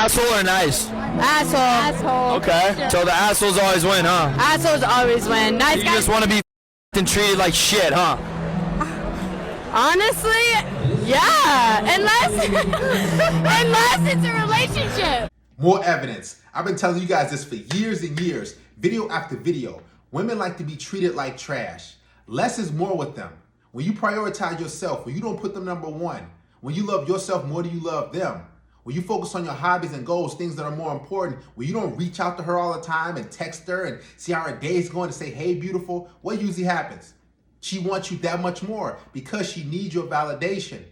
Asshole or nice? Asshole. Asshole. Okay. So the assholes always win, huh? Assholes always win. Nice You guys. just want to be treated like shit, huh? Honestly, yeah. Unless it's a relationship. More evidence. I've been telling you guys this for years and years, video after video. Women like to be treated like trash. Less is more with them. When you prioritize yourself, when you don't put them number one, when you love yourself more than you love them, when you focus on your hobbies and goals, things that are more important, when you don't reach out to her all the time and text her and see how her day's going and say, hey, beautiful, what usually happens? She wants you that much more because she needs your validation.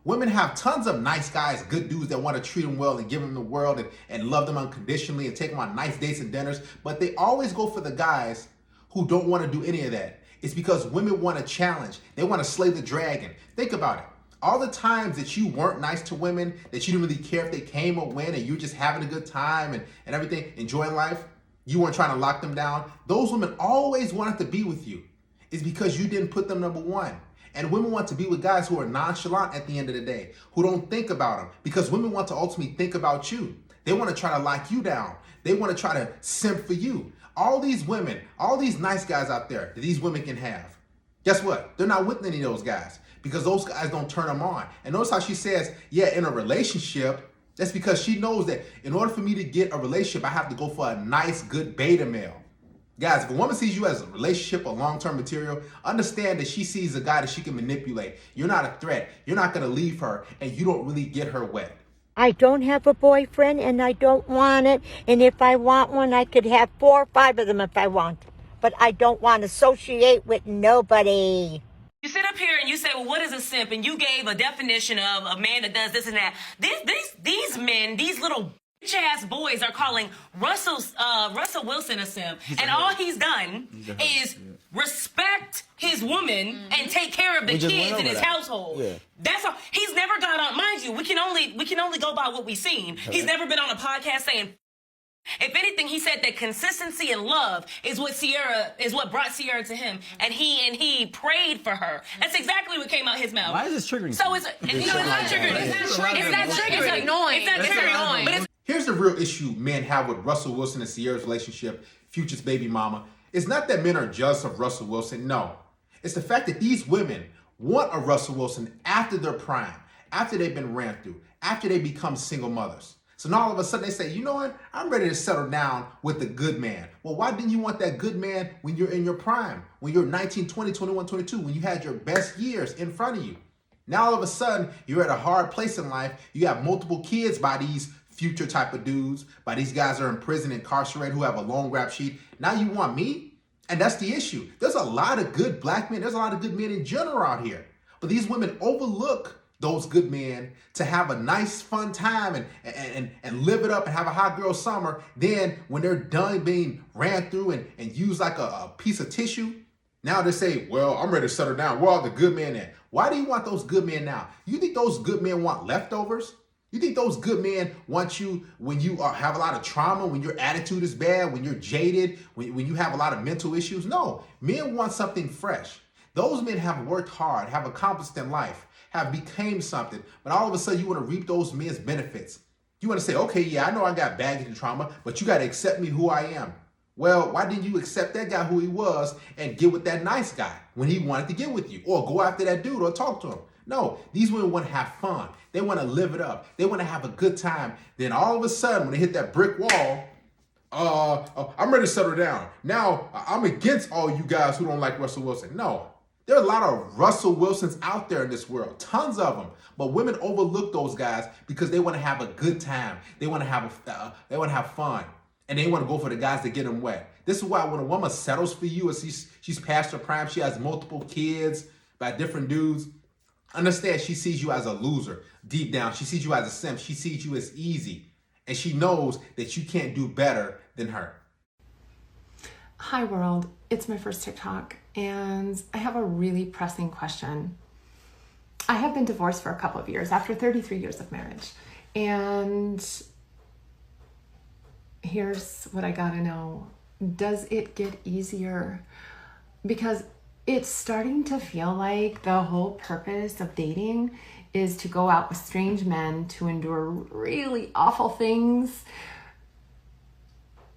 Women have tons of nice guys, good dudes that want to treat them well and give them the world and love them unconditionally and take them on nice dates and dinners, but they always go for the guys who don't want to do any of that. It's because women want a challenge. They want to slay the dragon. Think about it. All the times that you weren't nice to women, that you didn't really care if they came or went, and you were just having a good time and everything, enjoying life, you weren't trying to lock them down, those women always wanted to be with you. It's because you didn't put them number one. And women want to be with guys who are nonchalant at the end of the day, who don't think about them, because women want to ultimately think about you. They want to try to lock you down. They want to try to simp for you. All these women, all these nice guys out there that these women can have, guess what? They're not with any of those guys because those guys don't turn them on. And notice how she says, yeah, in a relationship, that's because she knows that in order for me to get a relationship, I have to go for a nice, good beta male. Guys, if a woman sees you as a relationship or long-term material, understand that she sees a guy that she can manipulate. You're not a threat. You're not going to leave her, and you don't really get her wet. I don't have a boyfriend, and I don't want it. And if I want one, I could have 4 or 5 of them if I want. But I don't want to associate with nobody. You sit up here and you say, well, what is a simp? And you gave a definition of a man that does this and that. These men, these little bitch-ass boys are calling Russell Wilson a simp. And all he's done is respect his woman and take care of the kids in his household. Yeah. That's all. He's never got on, mind you, we can only go by what we've seen. Okay. He's never been on a podcast saying, if anything, he said that consistency and love is what brought Sierra to him, and he prayed for her. That's exactly what came out his mouth. Why is this triggering? So it's not triggering. It's not triggering. It's annoying. It's annoying. But here's the real issue men have with Russell Wilson and Sierra's relationship, Future's baby mama. It's not that men are jealous of Russell Wilson. No, it's the fact that these women want a Russell Wilson after their prime, after they've been ran through, after they become single mothers. So now all of a sudden they say, you know what? I'm ready to settle down with the good man. Well, why didn't you want that good man when you're in your prime, when you're 19, 20, 21, 22, when you had your best years in front of you? Now all of a sudden you're at a hard place in life. You have multiple kids by these Future type of dudes, by these guys that are in prison, incarcerated, who have a long rap sheet. Now you want me? And that's the issue. There's a lot of good black men. There's a lot of good men in general out here. But these women overlook those good men to have a nice fun time and live it up and have a hot girl summer. Then when they're done being ran through and used like a piece of tissue, now they say, well, I'm ready to settle down. Where are the good men at? Why do you want those good men now? You think those good men want leftovers? You think those good men want you when you have a lot of trauma, when your attitude is bad, when you're jaded, when you have a lot of mental issues? No, men want something fresh. Those men have worked hard, have accomplished in life, have became something, but all of a sudden you want to reap those men's benefits. You want to say, okay, yeah, I know I got baggage and trauma, but you got to accept me who I am. Well, why didn't you accept that guy who he was and get with that nice guy when he wanted to get with you, or go after that dude or talk to him? No, these women want to have fun. They want to live it up. They want to have a good time. Then all of a sudden, when they hit that brick wall, I'm ready to settle down. Now, I'm against all you guys who don't like Russell Wilson. No, there are a lot of Russell Wilsons out there in this world, tons of them. But women overlook those guys because they want to have a good time. They want to have fun, and they want to go for the guys that get them wet. This is why when a woman settles for you, and she's past her prime, she has multiple kids by different dudes. Understand, she sees you as a loser. Deep down, she sees you as a simp. She sees you as easy, and she knows that you can't do better than her. Hi world, it's my first TikTok, and I have a really pressing question. I have been divorced for a couple of years after 33 years of marriage, and here's what I gotta know. Does it get easier? Because it's starting to feel like the whole purpose of dating is to go out with strange men to endure really awful things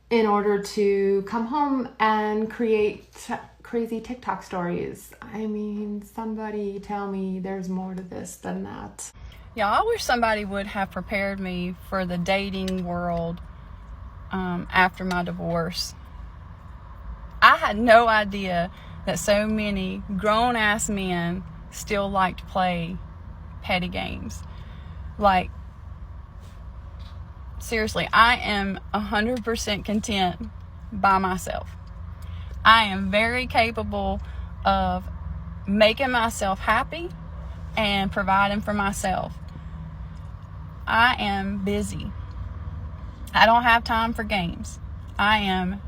in order to come home and create crazy TikTok stories. I mean, somebody tell me there's more to this than that. Yeah, I wish somebody would have prepared me for the dating world after my divorce. I had no idea that so many grown-ass men still like to play petty games. Like, seriously, I am 100% content by myself. I am very capable of making myself happy and providing for myself. I am busy. I don't have time for games. I am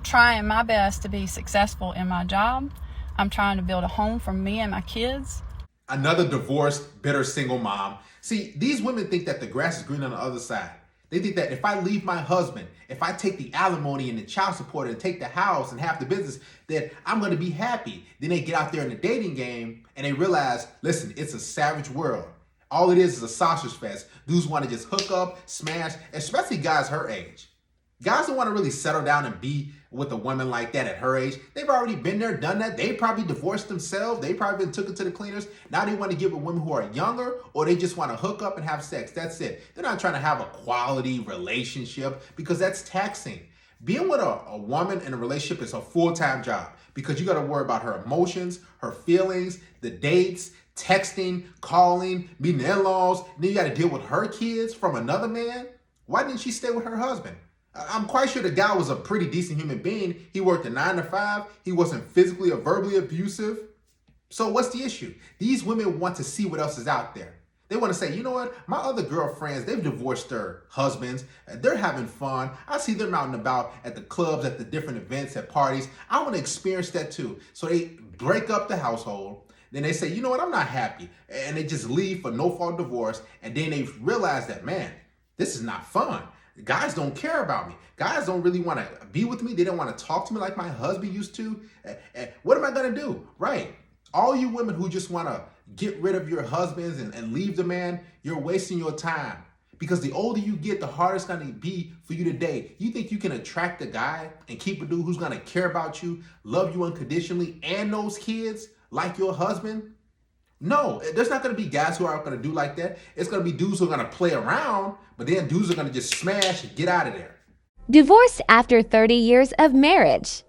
trying my best to be successful in my job. I'm trying to build a home for me and my kids. Another divorced, bitter single mom. See, these women think that the grass is green on the other side. They think that if I leave my husband, if I take the alimony and the child support and take the house and half the business, that I'm going to be happy. Then they get out there in the dating game and they realize, listen, it's a savage world. All it is a sausage fest. Dudes want to just hook up, smash, especially guys her age. Guys don't want to really settle down and be with a woman like that at her age. They've already been there, done that. They probably divorced themselves. They probably been took it to the cleaners. Now they want to get with women who are younger, or they just want to hook up and have sex. That's it. They're not trying to have a quality relationship because that's taxing. Being with a woman in a relationship is a full-time job because you got to worry about her emotions, her feelings, the dates, texting, calling, meeting in-laws. Then you got to deal with her kids from another man. Why didn't she stay with her husband? I'm quite sure the guy was a pretty decent human being. He worked a 9 to 5. He wasn't physically or verbally abusive. So what's the issue? These women want to see what else is out there. They want to say, you know what? My other girlfriends, they've divorced their husbands. They're having fun. I see them out and about at the clubs, at the different events, at parties. I want to experience that too. So they break up the household. Then they say, you know what? I'm not happy. And they just leave for no-fault divorce. And then they realize that, man, this is not fun. Guys don't care about me. Guys don't really want to be with me. They don't want to talk to me like my husband used to. What am I going to do? Right. All you women who just want to get rid of your husbands and leave the man, you're wasting your time. Because the older you get, the harder it's going to be for you to date. You think you can attract a guy and keep a dude who's going to care about you, love you unconditionally, and those kids like your husband? No, there's not going to be guys who are going to do like that. It's going to be dudes who are going to play around, but then dudes are going to just smash and get out of there. Divorced after 30 years of marriage.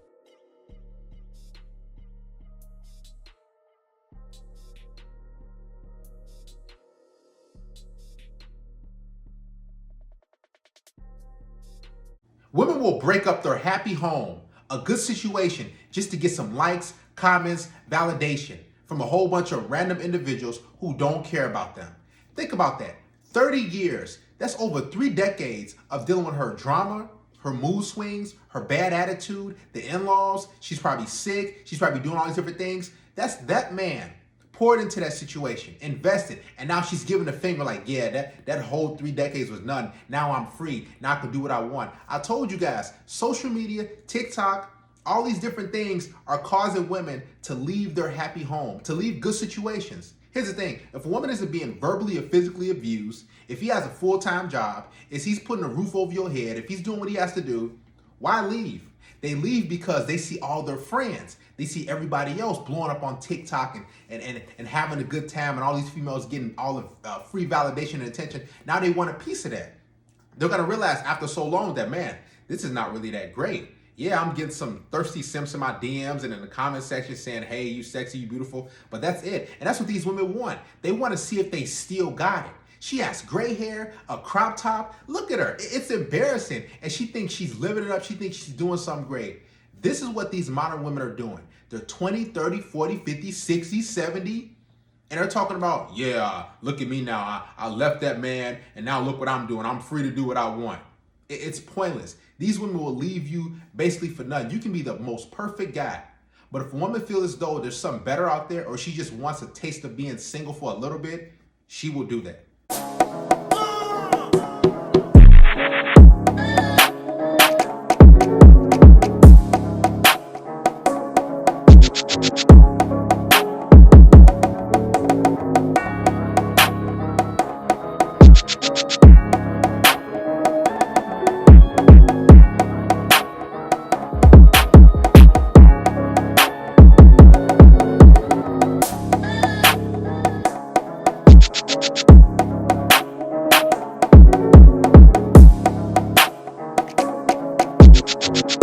Women will break up their happy home, a good situation, just to get some likes, comments, validation from a whole bunch of random individuals who don't care about them. Think about that. 30 years, that's over 3 decades of dealing with her drama, her mood swings, her bad attitude, the in-laws. She's probably sick. She's probably doing all these different things. That's that man poured into that situation, invested, and now she's giving the finger like, yeah, that whole 3 decades was nothing. Now I'm free. Now I can do what I want. I told you guys, social media, TikTok, all these different things are causing women to leave their happy home, to leave good situations. Here's the thing. If a woman isn't being verbally or physically abused, if he has a full-time job, if he's putting a roof over your head, if he's doing what he has to do, why leave? They leave because they see all their friends. They see everybody else blowing up on TikTok and having a good time, and all these females getting all the free validation and attention. Now they want a piece of that. They're going to realize after so long that, man, this is not really that great. Yeah, I'm getting some thirsty simps in my DMs and in the comment section saying, hey, you sexy, you beautiful, but that's it. And that's what these women want. They want to see if they still got it. She has gray hair, a crop top. Look at her. It's embarrassing. And she thinks she's living it up. She thinks she's doing something great. This is what these modern women are doing. They're 20, 30, 40, 50, 60, 70. And they're talking about, yeah, look at me now. I left that man and now look what I'm doing. I'm free to do what I want. It's pointless. These women will leave you basically for nothing. You can be the most perfect guy. But if a woman feels as though there's something better out there, or she just wants a taste of being single for a little bit, she will do that. Bye.